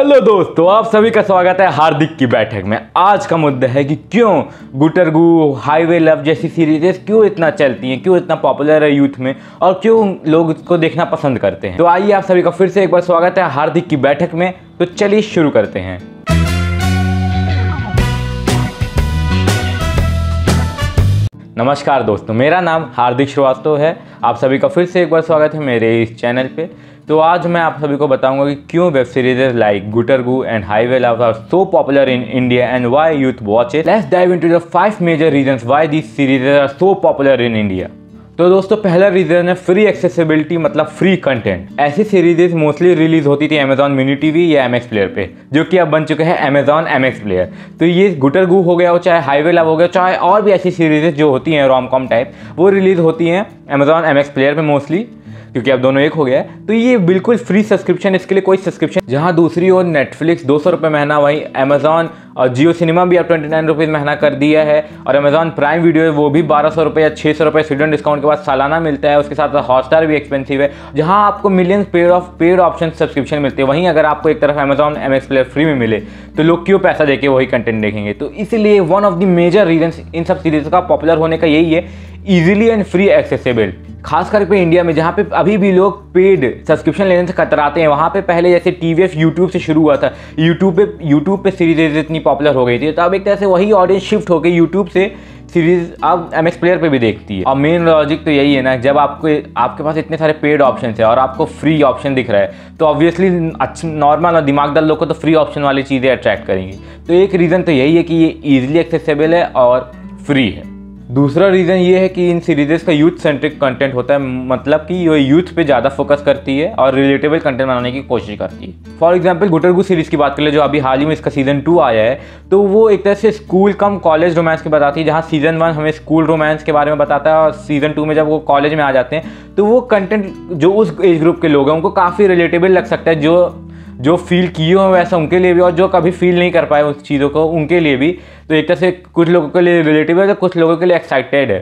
Hello दोस्तों, आप सभी का स्वागत है हार्दिक की बैठक में। आज का मुद्दा है कि क्यों गुटरगू, हाईवे लव जैसी सीरीजेस क्यों इतना चलती हैं, क्यों इतना पॉपुलर है यूथ में और क्यों लोग इसको देखना पसंद करते हैं। तो आइए आप सभी का फिर से एक बार स्वागत है हार्दिक की बैठक में। तो चलिए शुरू करते हैं। नमस्कार दोस्तों, मेरा नाम हार्दिक श्रीवास्तव है। आप सभी का फिर से एक बार स्वागत है मेरे इस चैनल पे। तो आज मैं आप सभी को बताऊंगा कि क्यों web series like Gutargu and highway love are so popular in India and why youth watch it. Let's dive into the 5 major reasons why this series are so popular in India. तो दोस्तों, पहला रीजन है free accessibility, मतलब free content. ऐसी series mostly release होती थी Amazon mini TV या MX player पे, जो कि अब बन चुके हैं अमेजॉन MX प्लेयर। तो ये गुटरगू हो गया हो, चाहे हाईवे लव हो गया, चाहे और भी ऐसी सीरीजेस जो होती हैं रोम कॉम टाइप, वो रिलीज होती हैं अमेजॉन MX प्लेयर पे मोस्टली, क्योंकि अब दोनों एक हो गया है। तो ये बिल्कुल फ्री सब्सक्रिप्शन, इसके लिए कोई सब्सक्रिप्शन। जहां दूसरी ओर नेटफ्लिक्स 200 रुपये महीना, वहीं अमेजॉन और जियो सिनेमा भी अब 29 रुपीज़ महीना कर दिया है। और अमेजॉन प्राइम वीडियो है वो भी 1200 रुपये या 600 रुपये स्टूडेंट डिस्काउंट के बाद सालाना मिलता है। उसके साथ हॉटस्टार भी एक्सपेंसिव है, जहां आपको मिलियंस पेड ऑप्शन सब्सक्रिप्शन मिलते हैं। वहीं अगर आपको एक तरफ अमेजॉन MX प्लेयर फ्री में मिले तो लोग क्यों पैसा देके वही कंटेंट देखेंगे। तो इसलिए one of the major reason इन सब सीरीज का पॉपुलर होने का यही है, ईजिली एंड फ्री एक्सेसिबल। खासकर पे इंडिया में, जहाँ पे अभी भी लोग पेड सब्सक्रिप्शन लेने से कतराते हैं। वहाँ पे पहले जैसे TVF यूट्यूब से शुरू हुआ था, यूट्यूब पे सीरीज इतनी पॉपुलर हो गई थी, तो अब एक तरह से वही ऑडियंस शिफ्ट हो गई यूट्यूब से सीरीज अब MX प्लेयर पे भी देखती है। और मेन लॉजिक तो यही है ना, जब आपके पास इतने सारे पेड ऑप्शन है और आपको फ्री ऑप्शन दिख रहा है, तो ऑब्वियसली नॉर्मल और दिमागदार लोग को तो फ्री ऑप्शन वाली चीज़ें अट्रैक्ट करेंगी। तो एक रीज़न तो यही है कि ये ईजिली एक्सेसिबल है और फ्री है। दूसरा रीज़न ये है कि इन सीरीजेस का यूथ सेंट्रिक कंटेंट होता है, मतलब कि ये यूथ पे ज़्यादा फोकस करती है और रिलेटेबल कंटेंट बनाने की कोशिश करती है। फॉर एग्जांपल गुटरगू सीरीज़ की बात कर ले, जो अभी हाल ही में इसका सीजन 2 आया है, तो वो एक तरह से स्कूल कम कॉलेज रोमांस की बताती है। जहाँ सीजन 1 हमें स्कूल रोमांस के बारे में बताता है और सीजन 2 में जब वो कॉलेज में आ जाते हैं तो वो कंटेंट जो उस एज ग्रुप के लोग हैं उनको काफ़ी रिलेटेबल लग सकता है। जो फील किए हो वैसा उनके लिए भी, और जो कभी फील नहीं कर पाए उस चीज़ों को उनके लिए भी। तो एक तरह से कुछ लोगों के लिए रिलेटिव है, तो कुछ लोगों के लिए एक्साइटेड है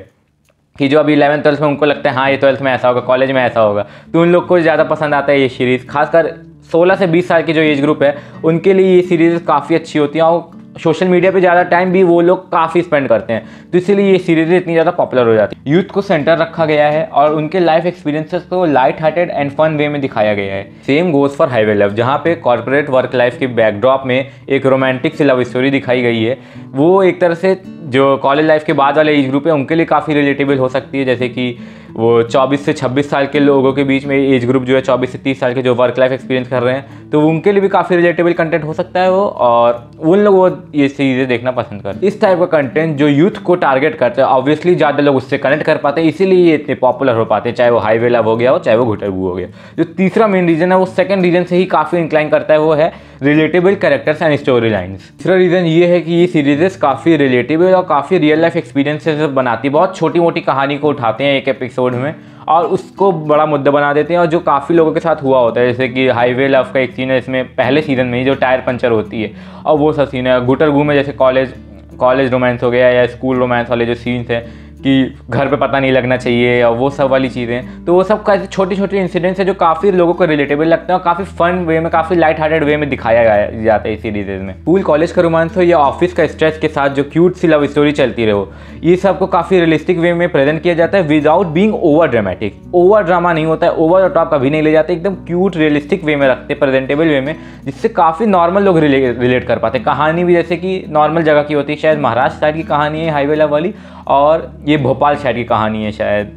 कि जो अभी 11th 12th में उनको लगता है हाँ ये 12th में ऐसा होगा, कॉलेज में ऐसा होगा, तो उन लोग को ज़्यादा पसंद आता है ये सीरीज़। खासकर 16 से 20 साल के जो एज ग्रुप है उनके लिए ये सीरीज़ काफ़ी अच्छी होती है और सोशल मीडिया पे ज़्यादा टाइम भी वो लोग काफ़ी स्पेंड करते हैं। तो इसीलिए ये सीरीज़ इतनी ज़्यादा पॉपुलर हो जाती है। यूथ को सेंटर रखा गया है और उनके लाइफ एक्सपीरियंसेस को light hearted and fun way में दिखाया गया है। Same goes for highway love, जहाँ पे कॉर्पोरेट वर्क लाइफ के बैकड्रॉप में एक रोमांटिक सी लव स्टोरी दिखाई गई है। वो एक तरह से जो कॉलेज लाइफ के बाद वाले एज ग्रुप है उनके लिए काफ़ी रिलेटेबल हो सकती है। जैसे कि वो 24 से 26 साल के लोगों के बीच में एज ग्रुप जो है 24 से 30 साल के जो वर्क लाइफ एक्सपीरियंस कर रहे हैं, तो उनके लिए भी काफ़ी रिलेटेबल कंटेंट हो सकता है वो, और उन लोग वो ये चीज़ें देखना पसंद करते हैं। इस टाइप का कंटेंट जो यूथ को टारगेट करते हैं, ऑब्वियसली ज़्यादा लोग उससे कनेक्ट कर पाते हैं, इसीलिए ये इतने पॉपुलर हो पाते हैं, चाहे वो हाईवे लव हो गया हो, चाहे वो गुटरगू हो गया। जो तीसरा मेन रीज़न है वो सेकंड रीज़न से ही काफ़ी इंक्लाइन करता है, वो है relatable characters and story lines. तीसरा रीज़न ये है कि ये सीरीजेस काफ़ी रिलेटेबल और काफ़ी रियल लाइफ एक्सपीरियंसेस बनाती है। बहुत छोटी मोटी कहानी को उठाते हैं एक एपिसोड में और उसको बड़ा मुद्दा बना देते हैं, और जो काफ़ी लोगों के साथ हुआ होता है। जैसे कि हाईवे लव का एक सीन है इसमें पहले सीजन में ही, जो टायर पंचर होती है, और वो सा सीन है। गुटरगू में जैसे कॉलेज रोमांस हो गया या स्कूल रोमांस वाले जो सीन्स हैं कि घर पे पता नहीं लगना चाहिए और वो सब वाली चीज़ें, तो वो सब कैसे छोटी छोटी इंसिडेंट्स है जो काफ़ी लोगों को रिलेटेबल लगते हैं और काफ़ी फन वे में, काफ़ी लाइट हार्टेड वे में दिखाया जाता है इस सीरीज में। स्कूल कॉलेज का रोमांस हो या ऑफिस का स्ट्रेस के साथ जो क्यूट सी लव स्टोरी चलती रहो, ये सब को काफ़ी रियलिस्टिक वे में प्रेजेंट किया जाता है without being over dramatic. Over drama नहीं होता है, ओवर द टॉप कभी नहीं ले जाते, एकदम क्यूट रियलिस्टिक वे में रखते, प्रेजेंटेबल वे में, जिससे काफ़ी नॉर्मल लोग रिलेट कर पाते हैं। कहानी भी जैसे कि नॉर्मल जगह की होती है, शायद महाराष्ट्र साइड की कहानी है हाईवे लव वाली, और ये भोपाल साइड की कहानी है शायद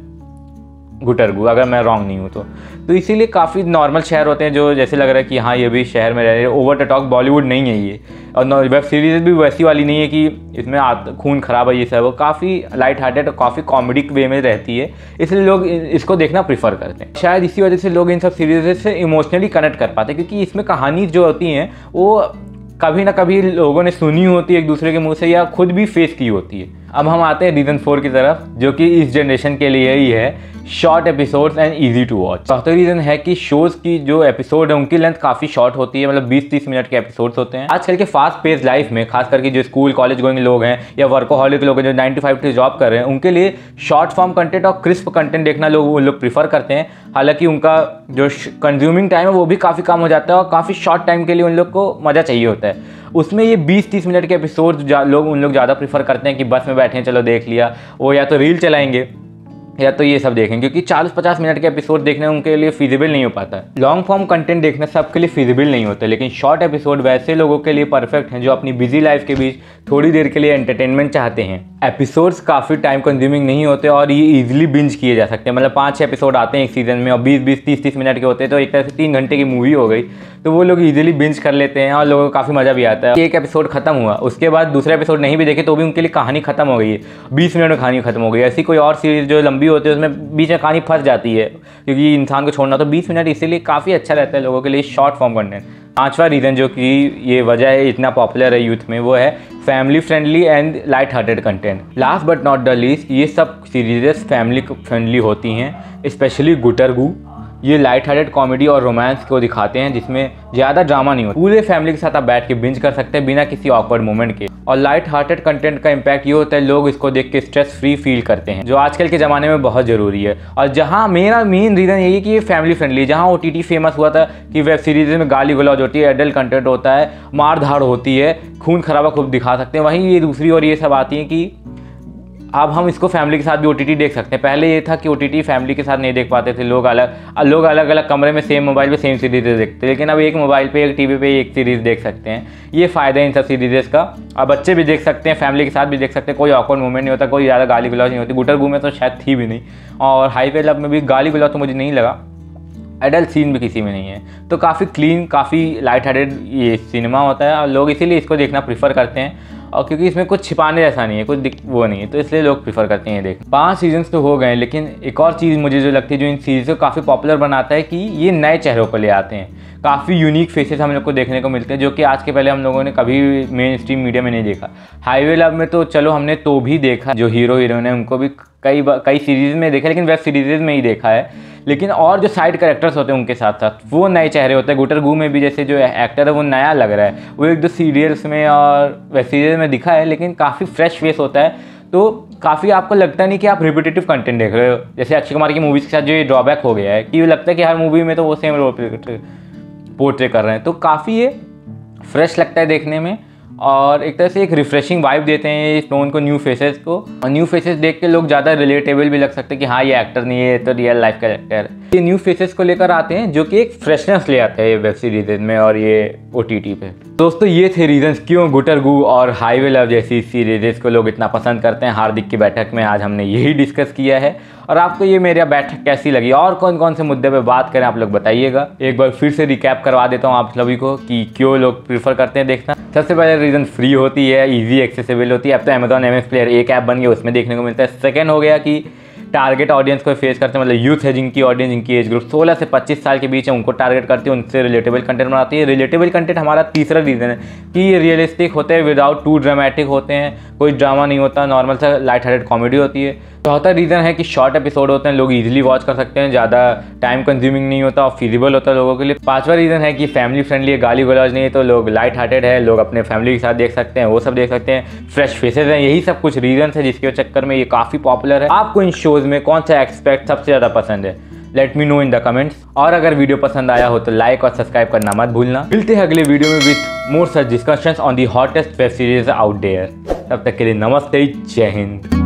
गुटरगू, अगर मैं रॉन्ग नहीं हूँ तो इसीलिए काफ़ी नॉर्मल शहर होते हैं जो जैसे लग रहा है कि हाँ ये भी शहर में रह रहे हैं। ओवर द टॉक बॉलीवुड नहीं है ये, और वेब सीरीज भी वैसी वाली नहीं है कि इसमें खून खराब है ये सब। वो काफ़ी लाइट हार्टेड और काफ़ी कॉमेडिक वे में रहती है, इसलिए लोग इसको देखना प्रीफर करते हैं। शायद इसी वजह से लोग इन सब सीरीज से इमोशनली कनेक्ट कर पाते हैं, क्योंकि इसमें कहानी जो होती हैं वो कभी ना कभी लोगों ने सुनी होती है एक दूसरे के मुँह से या खुद भी फेस की होती है। अब हम आते हैं रीज़न 4 की तरफ, जो कि इस जनरेशन के लिए ही है, short episodes and easy to watch. चौथा रीज़न है कि शोज़ की जो एपिसोड है उनकी लेंथ काफ़ी शॉर्ट होती है, मतलब 20-30 मिनट के एपिसोड्स होते हैं। आजकल के फास्ट पेस लाइफ में खास करके जो स्कूल कॉलेज गोइंग लोग हैं या वर्कोहॉलिक लोग हैं जो 9 to 5 की जॉब कर रहे हैं, उनके लिए शॉर्ट फॉर्म कंटेंट और क्रिस्प कंटेंट देखना लोग प्रीफर करते हैं। हालांकि उनका जो कंज्यूमिंग टाइम है वो भी काफ़ी कम हो जाता है और काफ़ी शॉर्ट टाइम के लिए उन लोग को मज़ा चाहिए होता है। उसमें ये 20-30 मिनट के एपिसोड उन लोग ज़्यादा प्रीफर करते हैं कि बस में बैठे हैं चलो देख लिया, वो या तो रील चलाएंगे या तो ये सब देखें, क्योंकि 40-50 मिनट के एपिसोड देखना उनके लिए फिजिबल नहीं हो पाता। लॉन्ग फॉर्म कंटेंट देखना सबके लिए फिजिबल नहीं होता, लेकिन शॉर्ट एपिसोड वैसे लोगों के लिए परफेक्ट हैं जो अपनी बिजी लाइफ के बीच थोड़ी देर के लिए एंटरटेनमेंट चाहते हैं। एपिसोड्स काफ़ी टाइम कंज्यूमिंग नहीं होते और ये इजीली बिंज किए जा सकते हैं, मतलब 5-6 एपिसोड आते हैं एक सीजन में और 20-20, 30-30 मिनट के होते हैं, तो एक तरह से 3 घंटे की मूवी हो गई, तो वो लोग इजीली बिंज कर लेते हैं और लोगों को काफ़ी मज़ा भी आता है। एक एपिसोड खत्म हुआ, उसके बाद दूसरा एपिसोड नहीं भी देखे तो भी उनके लिए कहानी खत्म हो गई है, 20 मिनट में कहानी खत्म हो गई। ऐसी कोई और सीरीज जो लंबी होती है उसमें बीच में कहानी फंस जाती है, क्योंकि इंसान को छोड़ना तो 20 मिनट इसीलिए काफ़ी अच्छा रहता है लोगों के लिए शॉर्ट फॉर्म कंटेंट। 5वां रीज़न जो कि ये वजह है इतना पॉपुलर है यूथ में, वो है family friendly and light hearted content. Last but not the least, ये सब सीरीजेस फैमिली फ्रेंडली होती हैं, स्पेशली गुटरगू। ये लाइट हार्टेड कॉमेडी और रोमांस को दिखाते हैं जिसमें ज़्यादा ड्रामा नहीं होता, पूरे फैमिली के साथ आप बैठ के बिंज कर सकते हैं बिना किसी ऑकवर्ड मोमेंट के। और लाइट हार्टेड कंटेंट का इम्पैक्ट ये होता है लोग इसको देख के स्ट्रेस फ्री फील करते हैं, जो आजकल के ज़माने में बहुत ज़रूरी है। और जहाँ मेरा मेन रीज़न यही है कि ये फैमिली फ्रेंडली, जहाँ OTT फेमस हुआ था कि वेब सीरीज़ में गाली गलौज होती है, एडल्ट कंटेंट होता है, मार धाड़ होती है, खून खराबा खूब दिखा सकते हैं, वहीं ये दूसरी और ये सब आती है कि अब हम इसको फैमिली के साथ भी OTT देख सकते हैं। पहले ये था कि OTT फैमिली के साथ नहीं देख पाते थे, लोग अलग अलग कमरे में सेम मोबाइल पे सेम सीरीज़ देखते, लेकिन अब एक मोबाइल पे एक टीवी पे एक सीरीज़ देख सकते हैं। ये फ़ायदा है इन सब सीरीज़ का। अब बच्चे भी देख सकते हैं, फैमिली के साथ भी देख सकते हैं, कोई ऑकवर्ड मोमेंट नहीं होता, कोई ज़्यादा गाली गलौज नहीं होती। गुटरगू में तो शायद थी भी नहीं, और हाईवे लव में भी गाली गलौज तो मुझे नहीं लगा, एडल्ट सीन भी किसी में नहीं है, तो काफ़ी क्लीन, काफ़ी लाइट हार्टेड ये सिनेमा होता है और लोग इसीलिए इसको देखना प्रीफर करते हैं। और क्योंकि इसमें कुछ छिपाने जैसा नहीं है, कुछ वो नहीं है, तो इसलिए लोग प्रीफर करते हैं देख। 5 सीजन्स तो हो गए, लेकिन एक और चीज़ मुझे जो लगती है जो इन सीरीज़ को काफ़ी पॉपुलर बनाता है कि ये नए चेहरों को ले आते हैं। काफ़ी यूनिक फेसेस हम लोग को देखने को मिलते हैं जो कि आज के पहले हम लोगों ने कभी मेन स्ट्रीम मीडिया में नहीं देखा। हाईवे लव में तो चलो हमने तो भी देखा, जो हीरो हीरोइन है उनको भी कई सीरीज़ में देखा, लेकिन वेब सीरीज़ में ही देखा है। लेकिन और जो साइड कैरेक्टर्स होते हैं उनके साथ साथ वो नए चेहरे होते हैं। गुटरगू में भी जैसे जो एक्टर है वो नया लग रहा है, वो 1-2 सीरियल्स में और वेब सीरीज में दिखा है, लेकिन काफ़ी फ्रेश फेस होता है, तो काफ़ी आपको लगता नहीं कि आप रिपीटेटिव कंटेंट देख रहे हो। जैसे अक्षय कुमार की मूवीज़ के साथ जो ये ड्रॉबैक हो गया है कि लगता है कि हर मूवी में तो वो सेम रोल पोर्ट्रे कर रहे हैं, तो काफ़ी ये फ्रेश लगता है देखने में और एक तरह से एक रिफ्रेशिंग वाइब देते हैं इस टोन को, न्यू फेसेस को। और न्यू फेसेस देख के लोग ज़्यादा रिलेटेबल भी लग सकते हैं कि हाँ ये एक्टर नहीं है, तो रियल लाइफ का एक्टर है। ये न्यू फेसेस को लेकर आते हैं जो कि एक फ्रेशनेस ले आता है ये वेब सीरीज में और ये OTT पे। दोस्तों ये थे रीजंस क्यों गुटरगू और हाईवे लव जैसी सीरीज को लोग इतना पसंद करते हैं। हार्दिक की बैठक में आज हमने यही डिस्कस किया है। और आपको ये मेरी बैठक कैसी लगी और कौन कौन से मुद्दे पे बात करें आप लोग बताइएगा। एक बार फिर से रिकैप करवा देता हूँ आप सभी को कि क्यों लोग प्रीफर करते हैं देखना। सबसे पहले रीज़न फ्री होती है, इजी एक्सेसिबल होती है। अब तो अमेजॉन MS प्लेयर एक ऐप बन गया, उसमें देखने को मिलता है। सेकेंड हो गया कि टारगेट ऑडियंस को फेस करते हैं, मतलब यूथ है जिनकी ऑडियंस, जिनकी एज ग्रुप 16 से 25 साल के बीच है, उनको टारगेट करती है, उनसे रिलेटेबल कंटेंट बनाती है। रिलेटेबल कंटेंट हमारा तीसरा रीज़न है कि ये रियलिस्टिक होते हैं, विदाउट टू ड्रामेटिक होते हैं, कोई ड्रामा नहीं होता, नॉर्मल सा लाइट हार्टेड कॉमेडी होती है। चौथा रीज़न है कि शॉर्ट एपिसोड होते हैं, लोग इजीली वॉच कर सकते हैं, ज़्यादा टाइम कंज्यूमिंग नहीं होता और फिजिबल होता है लोगों के लिए। पांचवा रीज़न है कि फैमिली फ्रेंडली है, गाली गलौज नहीं है, तो लोग लाइट हार्टेड है, लोग अपने फैमिली के साथ देख सकते हैं, वो सब देख सकते हैं, फ्रेश फेसेस हैं। यही सब कुछ रीज़न है जिसके चक्कर में ये काफ़ी पॉपुलर है। आपको इन शोज़ में कौन सा एस्पेक्ट सबसे ज़्यादा पसंद है? Let me know in the comments. और अगर वीडियो पसंद आया हो तो लाइक और सब्सक्राइब करना मत भूलना। मिलते हैं अगले वीडियो में with more such discussions on the hottest web series out there. तब तक के लिए नमस्ते, जय हिंद।